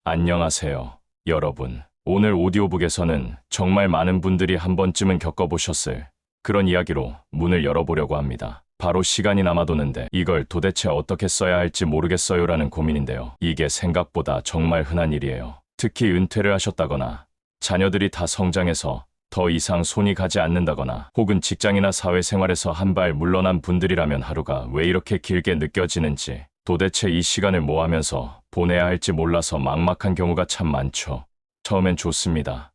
안녕하세요, 여러분. 오늘 오디오북에서는 정말 많은 분들이 한 번쯤은 겪어보셨을 그런 이야기로 문을 열어보려고 합니다. 바로 시간이 남아도는데 이걸 도대체 어떻게 써야 할지 모르겠어요라는 고민인데요. 이게 생각보다 정말 흔한 일이에요. 특히 은퇴를 하셨다거나 자녀들이 다 성장해서 더 이상 손이 가지 않는다거나 혹은 직장이나 사회생활에서 한 발 물러난 분들이라면 하루가 왜 이렇게 길게 느껴지는지, 도대체 이 시간을 뭐 하면서 보내야 할지 몰라서 막막한 경우가 참 많죠. 처음엔 좋습니다.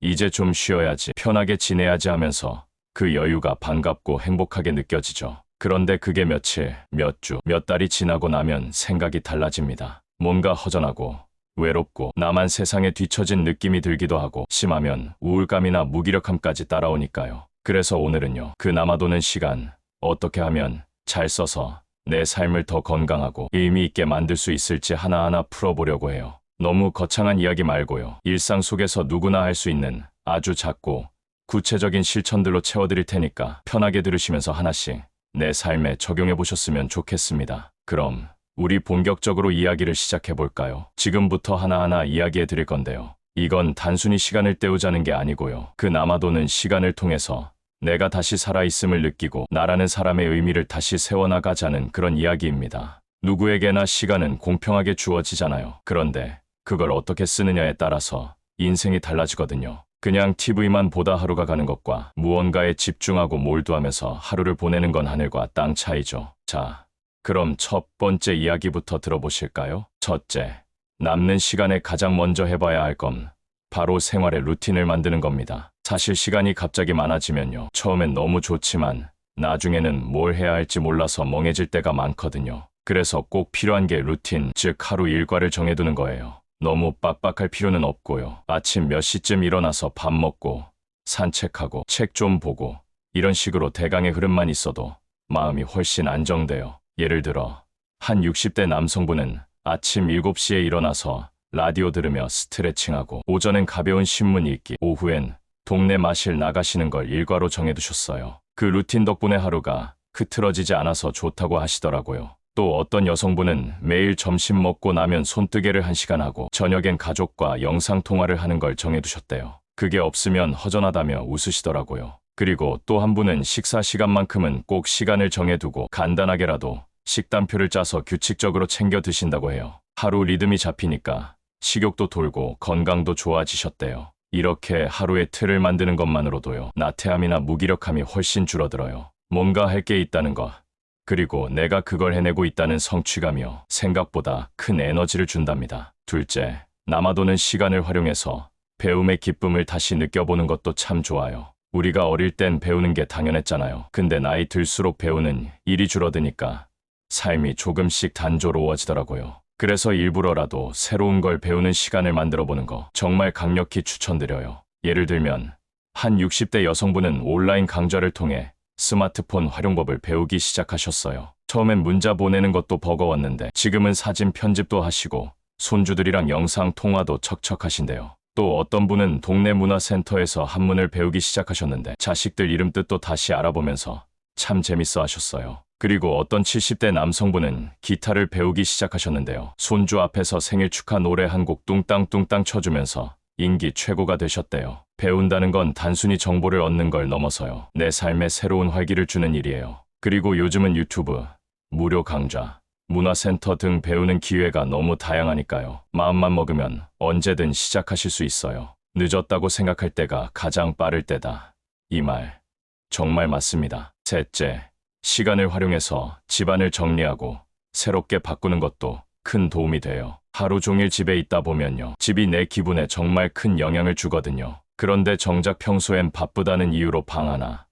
이제 좀 쉬어야지, 편하게 지내야지 하면서 그 여유가 반갑고 행복하게 느껴지죠. 그런데 그게 며칠, 몇 주, 몇 달이 지나고 나면 생각이 달라집니다. 뭔가 허전하고 외롭고 나만 세상에 뒤처진 느낌이 들기도 하고, 심하면 우울감이나 무기력함까지 따라오니까요. 그래서 오늘은요, 그 남아도는 시간 어떻게 하면 잘 써서 내 삶을 더 건강하고 의미 있게 만들 수 있을지 하나하나 풀어보려고 해요. 너무 거창한 이야기 말고요, 일상 속에서 누구나 할 수 있는 아주 작고 구체적인 실천들로 채워드릴 테니까 편하게 들으시면서 하나씩 내 삶에 적용해 보셨으면 좋겠습니다. 그럼 우리 본격적으로 이야기를 시작해 볼까요? 지금부터 하나하나 이야기해 드릴 건데요, 이건 단순히 시간을 때우자는 게 아니고요, 그 남아도는 시간을 통해서 내가 다시 살아있음을 느끼고 나라는 사람의 의미를 다시 세워나가자는 그런 이야기입니다. 누구에게나 시간은 공평하게 주어지잖아요. 그런데 그걸 어떻게 쓰느냐에 따라서 인생이 달라지거든요. 그냥 TV만 보다 하루가 가는 것과 무언가에 집중하고 몰두하면서 하루를 보내는 건 하늘과 땅 차이죠. 자, 그럼 첫 번째 이야기부터 들어보실까요? 첫째, 남는 시간에 가장 먼저 해봐야 할 건 바로 생활의 루틴을 만드는 겁니다. 사실 시간이 갑자기 많아지면요, 처음엔 너무 좋지만 나중에는 뭘 해야 할지 몰라서 멍해질 때가 많거든요. 그래서 꼭 필요한 게 루틴, 즉 하루 일과를 정해두는 거예요. 너무 빡빡할 필요는 없고요. 아침 몇 시쯤 일어나서 밥 먹고 산책하고 책 좀 보고 이런 식으로 대강의 흐름만 있어도 마음이 훨씬 안정돼요. 예를 들어 한 60대 남성분은 아침 7시에 일어나서 라디오 들으며 스트레칭하고, 오전엔 가벼운 신문 읽기, 오후엔 동네 마실 나가시는 걸 일과로 정해두셨어요. 그 루틴 덕분에 하루가 흐트러지지 않아서 좋다고 하시더라고요. 또 어떤 여성분은 매일 점심 먹고 나면 손뜨개를 1시간 하고 저녁엔 가족과 영상통화를 하는 걸 정해두셨대요. 그게 없으면 허전하다며 웃으시더라고요. 그리고 또 한 분은 식사 시간만큼은 꼭 시간을 정해두고 간단하게라도 식단표를 짜서 규칙적으로 챙겨 드신다고 해요. 하루 리듬이 잡히니까 식욕도 돌고 건강도 좋아지셨대요. 이렇게 하루의 틀을 만드는 것만으로도요, 나태함이나 무기력함이 훨씬 줄어들어요. 뭔가 할 게 있다는 것, 그리고 내가 그걸 해내고 있다는 성취감이요, 생각보다 큰 에너지를 준답니다. 둘째, 남아도는 시간을 활용해서 배움의 기쁨을 다시 느껴보는 것도 참 좋아요. 우리가 어릴 땐 배우는 게 당연했잖아요. 근데 나이 들수록 배우는 일이 줄어드니까 삶이 조금씩 단조로워지더라고요. 그래서 일부러라도 새로운 걸 배우는 시간을 만들어보는 거 정말 강력히 추천드려요. 예를 들면 한 60대 여성분은 온라인 강좌를 통해 스마트폰 활용법을 배우기 시작하셨어요. 처음엔 문자 보내는 것도 버거웠는데 지금은 사진 편집도 하시고 손주들이랑 영상 통화도 척척 하신대요. 또 어떤 분은 동네 문화센터에서 한문을 배우기 시작하셨는데 자식들 이름 뜻도 다시 알아보면서 참 재밌어 하셨어요. 그리고 어떤 70대 남성분은 기타를 배우기 시작하셨는데요, 손주 앞에서 생일 축하 노래 한 곡 뚱땅뚱땅 쳐주면서 인기 최고가 되셨대요. 배운다는 건 단순히 정보를 얻는 걸 넘어서요, 내 삶에 새로운 활기를 주는 일이에요. 그리고 요즘은 유튜브, 무료 강좌, 문화센터 등 배우는 기회가 너무 다양하니까요. 마음만 먹으면 언제든 시작하실 수 있어요. 늦었다고 생각할 때가 가장 빠를 때다. 이 말 정말 맞습니다. 셋째, 시간을 활용해서 집안을 정리하고 새롭게 바꾸는 것도 큰 도움이 돼요. 하루 종일 집에 있다 보면요, 집이 내 기분에 정말 큰 영향을 주거든요. 그런데 정작 평소엔 바쁘다는 이유로 방 하나,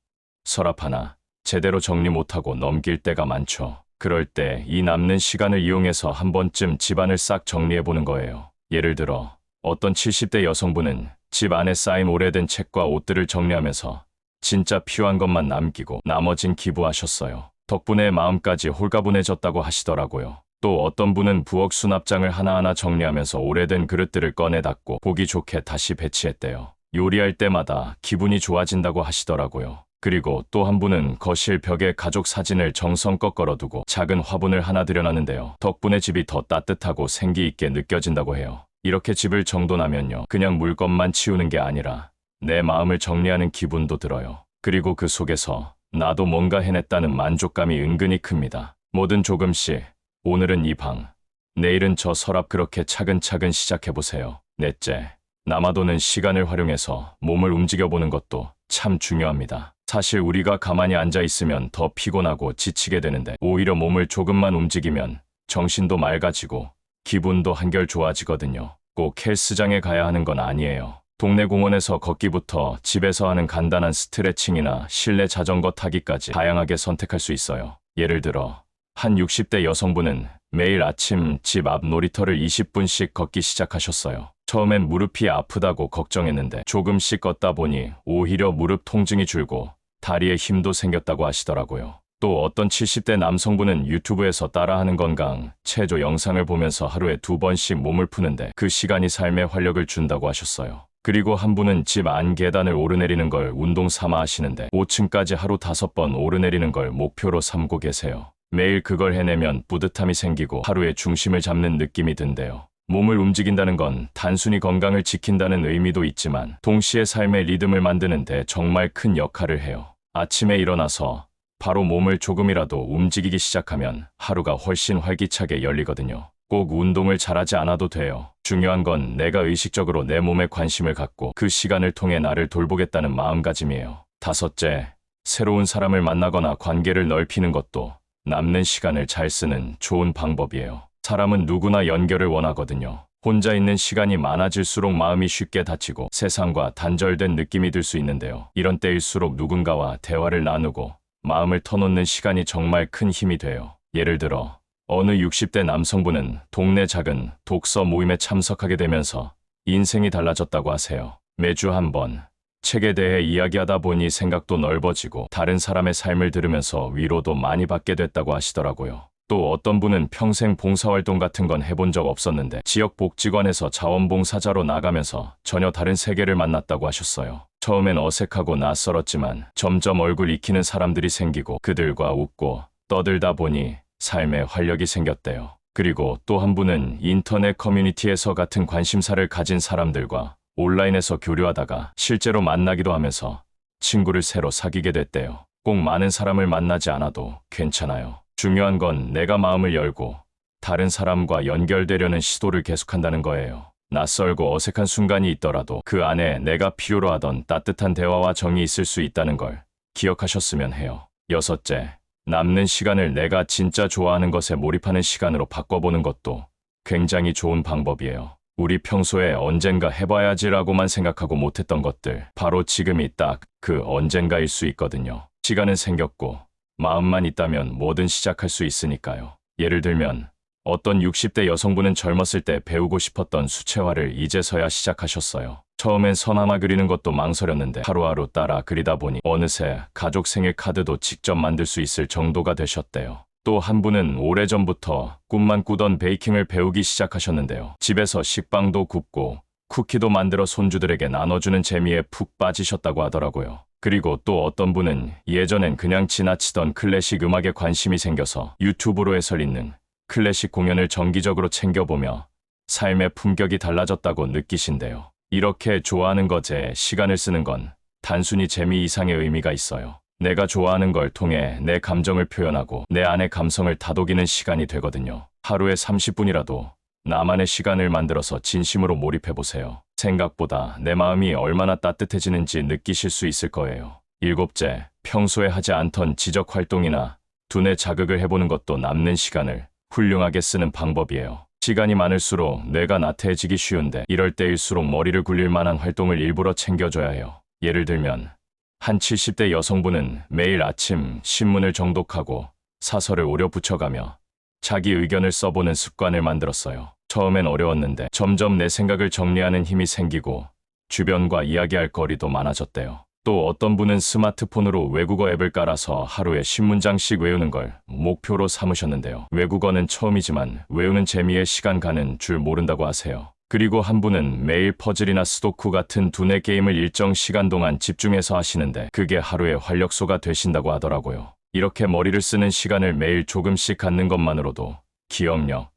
서랍 하나 제대로 정리 못하고 넘길 때가 많죠. 그럴 때 이 남는 시간을 이용해서 한 번쯤 집안을 싹 정리해보는 거예요. 예를 들어 어떤 70대 여성분은 집 안에 쌓인 오래된 책과 옷들을 정리하면서 진짜 필요한 것만 남기고 나머진 기부하셨어요. 덕분에 마음까지 홀가분해졌다고 하시더라고요. 또 어떤 분은 부엌 수납장을 하나하나 정리하면서 오래된 그릇들을 꺼내 닦고 보기 좋게 다시 배치했대요. 요리할 때마다 기분이 좋아진다고 하시더라고요. 그리고 또 한 분은 거실 벽에 가족 사진을 정성껏 걸어두고 작은 화분을 하나 들여놨는데요. 덕분에 집이 더 따뜻하고 생기 있게 느껴진다고 해요. 이렇게 집을 정돈하면요, 그냥 물건만 치우는 게 아니라 내 마음을 정리하는 기분도 들어요. 그리고 그 속에서 나도 뭔가 해냈다는 만족감이 은근히 큽니다. 뭐든 조금씩, 오늘은 이 방, 내일은 저 서랍, 그렇게 차근차근 시작해보세요. 넷째, 남아도는 시간을 활용해서 몸을 움직여보는 것도 참 중요합니다. 사실 우리가 가만히 앉아있으면 더 피곤하고 지치게 되는데, 오히려 몸을 조금만 움직이면 정신도 맑아지고 기분도 한결 좋아지거든요. 꼭 헬스장에 가야 하는 건 아니에요. 동네 공원에서 걷기부터 집에서 하는 간단한 스트레칭이나 실내 자전거 타기까지 다양하게 선택할 수 있어요. 예를 들어 한 60대 여성분은 매일 아침 집 앞 놀이터를 20분씩 걷기 시작하셨어요. 처음엔 무릎이 아프다고 걱정했는데 조금씩 걷다 보니 오히려 무릎 통증이 줄고 다리에 힘도 생겼다고 하시더라고요. 또 어떤 70대 남성분은 유튜브에서 따라하는 건강 체조 영상을 보면서 하루에 2번씩 몸을 푸는데 그 시간이 삶에 활력을 준다고 하셨어요. 그리고 한 분은 집 안 계단을 오르내리는 걸 운동 삼아 하시는데 5층까지 하루 5번 오르내리는 걸 목표로 삼고 계세요. 매일 그걸 해내면 뿌듯함이 생기고 하루의 중심을 잡는 느낌이 든대요. 몸을 움직인다는 건 단순히 건강을 지킨다는 의미도 있지만 동시에 삶의 리듬을 만드는 데 정말 큰 역할을 해요. 아침에 일어나서 바로 몸을 조금이라도 움직이기 시작하면 하루가 훨씬 활기차게 열리거든요. 꼭 운동을 잘하지 않아도 돼요. 중요한 건 내가 의식적으로 내 몸에 관심을 갖고 그 시간을 통해 나를 돌보겠다는 마음가짐이에요. 다섯째, 새로운 사람을 만나거나 관계를 넓히는 것도 남는 시간을 잘 쓰는 좋은 방법이에요. 사람은 누구나 연결을 원하거든요. 혼자 있는 시간이 많아질수록 마음이 쉽게 다치고 세상과 단절된 느낌이 들 수 있는데요. 이런 때일수록 누군가와 대화를 나누고 마음을 터놓는 시간이 정말 큰 힘이 돼요. 예를 들어 어느 60대 남성분은 동네 작은 독서 모임에 참석하게 되면서 인생이 달라졌다고 하세요. 매주 한 번 책에 대해 이야기하다 보니 생각도 넓어지고 다른 사람의 삶을 들으면서 위로도 많이 받게 됐다고 하시더라고요. 또 어떤 분은 평생 봉사활동 같은 건 해본 적 없었는데 지역복지관에서 자원봉사자로 나가면서 전혀 다른 세계를 만났다고 하셨어요. 처음엔 어색하고 낯설었지만 점점 얼굴 익히는 사람들이 생기고 그들과 웃고 떠들다 보니 삶에 활력이 생겼대요. 그리고 또 한 분은 인터넷 커뮤니티에서 같은 관심사를 가진 사람들과 온라인에서 교류하다가 실제로 만나기도 하면서 친구를 새로 사귀게 됐대요. 꼭 많은 사람을 만나지 않아도 괜찮아요. 중요한 건 내가 마음을 열고 다른 사람과 연결되려는 시도를 계속한다는 거예요. 낯설고 어색한 순간이 있더라도 그 안에 내가 필요로 하던 따뜻한 대화와 정이 있을 수 있다는 걸 기억하셨으면 해요. 여섯째, 남는 시간을 내가 진짜 좋아하는 것에 몰입하는 시간으로 바꿔보는 것도 굉장히 좋은 방법이에요. 우리 평소에 언젠가 해봐야지라고만 생각하고 못했던 것들, 바로 지금이 딱 그 언젠가일 수 있거든요. 시간은 생겼고 마음만 있다면 뭐든 시작할 수 있으니까요. 예를 들면 어떤 60대 여성분은 젊었을 때 배우고 싶었던 수채화를 이제서야 시작하셨어요. 처음엔 선 하나 그리는 것도 망설였는데 하루하루 따라 그리다 보니 어느새 가족 생일 카드도 직접 만들 수 있을 정도가 되셨대요. 또 한 분은 오래전부터 꿈만 꾸던 베이킹을 배우기 시작하셨는데요. 집에서 식빵도 굽고 쿠키도 만들어 손주들에게 나눠주는 재미에 푹 빠지셨다고 하더라고요. 그리고 또 어떤 분은 예전엔 그냥 지나치던 클래식 음악에 관심이 생겨서 유튜브로 해설 있는 클래식 공연을 정기적으로 챙겨보며 삶의 품격이 달라졌다고 느끼신대요. 이렇게 좋아하는 것에 시간을 쓰는 건 단순히 재미 이상의 의미가 있어요. 내가 좋아하는 걸 통해 내 감정을 표현하고 내 안의 감성을 다독이는 시간이 되거든요. 하루에 30분이라도 나만의 시간을 만들어서 진심으로 몰입해보세요. 생각보다 내 마음이 얼마나 따뜻해지는지 느끼실 수 있을 거예요. 일곱째, 평소에 하지 않던 지적 활동이나 두뇌 자극을 해보는 것도 남는 시간을 훌륭하게 쓰는 방법이에요. 시간이 많을수록 뇌가 나태해지기 쉬운데 이럴 때일수록 머리를 굴릴 만한 활동을 일부러 챙겨줘야 해요. 예를 들면 한 70대 여성분은 매일 아침 신문을 정독하고 사설을 오려 붙여가며 자기 의견을 써보는 습관을 만들었어요. 처음엔 어려웠는데 점점 내 생각을 정리하는 힘이 생기고 주변과 이야기할 거리도 많아졌대요. 또 어떤 분은 스마트폰으로 외국어 앱을 깔아서 하루에 10문장씩 외우는 걸 목표로 삼으셨는데요. 외국어는 처음이지만 외우는 재미에 시간 가는 줄 모른다고 하세요. 그리고 한 분은 매일 퍼즐이나 스도쿠 같은 두뇌 게임을 일정 시간 동안 집중해서 하시는데 그게 하루의 활력소가 되신다고 하더라고요. 이렇게 머리를 쓰는 시간을 매일 조금씩 갖는 것만으로도 기억력,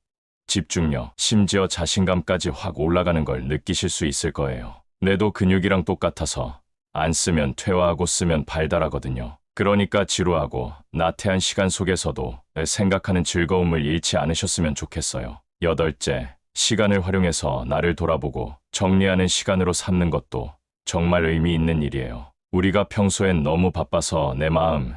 집중력, 심지어 자신감까지 확 올라가는 걸 느끼실 수 있을 거예요. 뇌도 근육이랑 똑같아서 안 쓰면 퇴화하고 쓰면 발달하거든요. 그러니까 지루하고 나태한 시간 속에서도 생각하는 즐거움을 잃지 않으셨으면 좋겠어요. 여덟째, 시간을 활용해서 나를 돌아보고 정리하는 시간으로 삼는 것도 정말 의미 있는 일이에요. 우리가 평소엔 너무 바빠서 내 마음,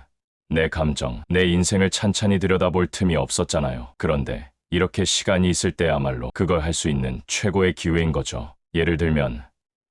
내 감정, 내 인생을 찬찬히 들여다볼 틈이 없었잖아요. 그런데 이렇게 시간이 있을 때야말로 그걸 할 수 있는 최고의 기회인 거죠. 예를 들면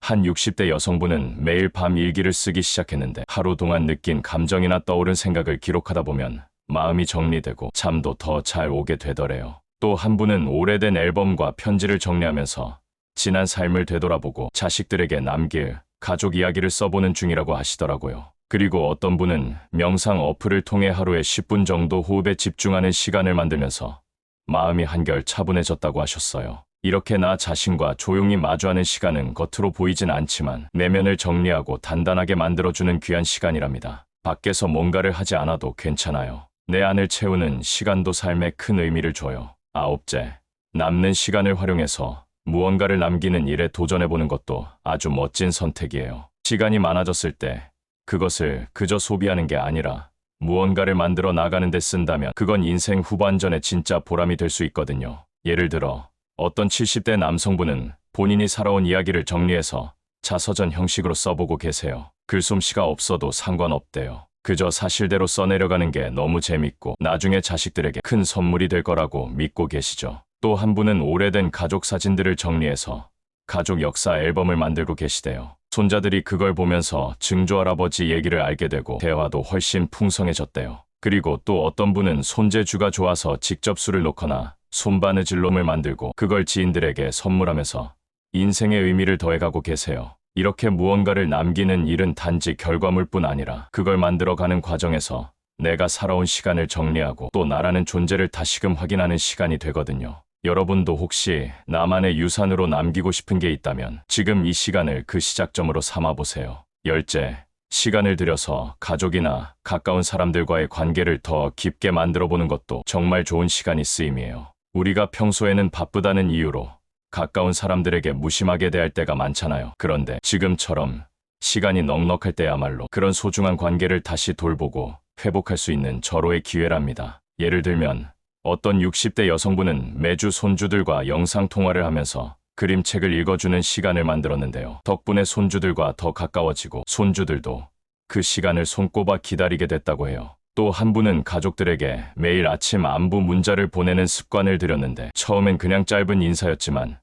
한 60대 여성분은 매일 밤 일기를 쓰기 시작했는데 하루 동안 느낀 감정이나 떠오른 생각을 기록하다 보면 마음이 정리되고 잠도 더 잘 오게 되더래요. 또 한 분은 오래된 앨범과 편지를 정리하면서 지난 삶을 되돌아보고 자식들에게 남길 가족 이야기를 써보는 중이라고 하시더라고요. 그리고 어떤 분은 명상 어플을 통해 하루에 10분 정도 호흡에 집중하는 시간을 만들면서 마음이 한결 차분해졌다고 하셨어요. 이렇게 나 자신과 조용히 마주하는 시간은 겉으로 보이진 않지만 내면을 정리하고 단단하게 만들어주는 귀한 시간이랍니다. 밖에서 뭔가를 하지 않아도 괜찮아요. 내 안을 채우는 시간도 삶에 큰 의미를 줘요. 아홉째, 남는 시간을 활용해서 무언가를 남기는 일에 도전해보는 것도 아주 멋진 선택이에요. 시간이 많아졌을 때 그것을 그저 소비하는 게 아니라 무언가를 만들어 나가는 데 쓴다면 그건 인생 후반전에 진짜 보람이 될 수 있거든요. 예를 들어 어떤 70대 남성분은 본인이 살아온 이야기를 정리해서 자서전 형식으로 써보고 계세요. 글솜씨가 없어도 상관없대요. 그저 사실대로 써내려가는 게 너무 재밌고 나중에 자식들에게 큰 선물이 될 거라고 믿고 계시죠. 또 한 분은 오래된 가족 사진들을 정리해서 가족 역사 앨범을 만들고 계시대요. 손자들이 그걸 보면서 증조할아버지 얘기를 알게 되고 대화도 훨씬 풍성해졌대요. 그리고 또 어떤 분은 손재주가 좋아서 직접 술을 놓거나 손바느질놈을 만들고 그걸 지인들에게 선물하면서 인생의 의미를 더해가고 계세요. 이렇게 무언가를 남기는 일은 단지 결과물뿐 아니라 그걸 만들어가는 과정에서 내가 살아온 시간을 정리하고 또 나라는 존재를 다시금 확인하는 시간이 되거든요. 여러분도 혹시 나만의 유산으로 남기고 싶은 게 있다면 지금 이 시간을 그 시작점으로 삼아보세요. 열째, 시간을 들여서 가족이나 가까운 사람들과의 관계를 더 깊게 만들어보는 것도 정말 좋은 시간이 쓰임이에요. 우리가 평소에는 바쁘다는 이유로 가까운 사람들에게 무심하게 대할 때가 많잖아요. 그런데 지금처럼 시간이 넉넉할 때야말로 그런 소중한 관계를 다시 돌보고 회복할 수 있는 절호의 기회랍니다. 예를 들면 어떤 60대 여성분은 매주 손주들과 영상통화를 하면서 그림책을 읽어주는 시간을 만들었는데요. 덕분에 손주들과 더 가까워지고 손주들도 그 시간을 손꼽아 기다리게 됐다고 해요. 또 한 분은 가족들에게 매일 아침 안부 문자를 보내는 습관을 들였는데 처음엔 그냥 짧은 인사였지만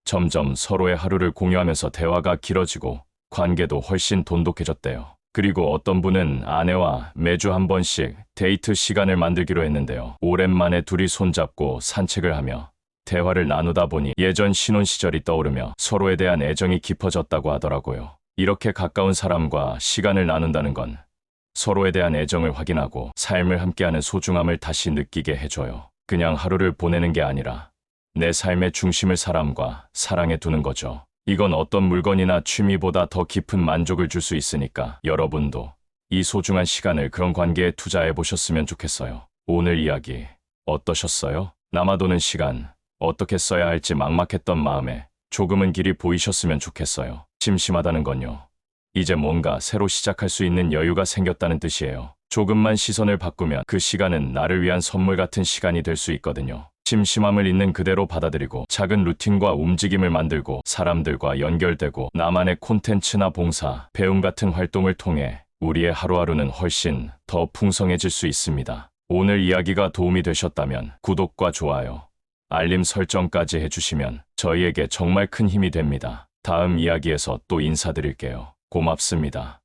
점점 서로의 하루를 공유하면서 대화가 길어지고 관계도 훨씬 돈독해졌대요. 그리고 어떤 분은 아내와 매주 한 번씩 데이트 시간을 만들기로 했는데요. 오랜만에 둘이 손잡고 산책을 하며 대화를 나누다 보니 예전 신혼 시절이 떠오르며 서로에 대한 애정이 깊어졌다고 하더라고요. 이렇게 가까운 사람과 시간을 나눈다는 건 서로에 대한 애정을 확인하고 삶을 함께하는 소중함을 다시 느끼게 해줘요. 그냥 하루를 보내는 게 아니라 내 삶의 중심을 사람과 사랑에 두는 거죠. 이건 어떤 물건이나 취미보다 더 깊은 만족을 줄 수 있으니까 여러분도 이 소중한 시간을 그런 관계에 투자해 보셨으면 좋겠어요. 오늘 이야기 어떠셨어요? 남아도는 시간 어떻게 써야 할지 막막했던 마음에 조금은 길이 보이셨으면 좋겠어요. 심심하다는 건요. 이제 뭔가 새로 시작할 수 있는 여유가 생겼다는 뜻이에요. 조금만 시선을 바꾸면 그 시간은 나를 위한 선물 같은 시간이 될 수 있거든요. 심심함을 있는 그대로 받아들이고 작은 루틴과 움직임을 만들고 사람들과 연결되고 나만의 콘텐츠나 봉사, 배움 같은 활동을 통해 우리의 하루하루는 훨씬 더 풍성해질 수 있습니다. 오늘 이야기가 도움이 되셨다면 구독과 좋아요, 알림 설정까지 해주시면 저희에게 정말 큰 힘이 됩니다. 다음 이야기에서 또 인사드릴게요. 고맙습니다.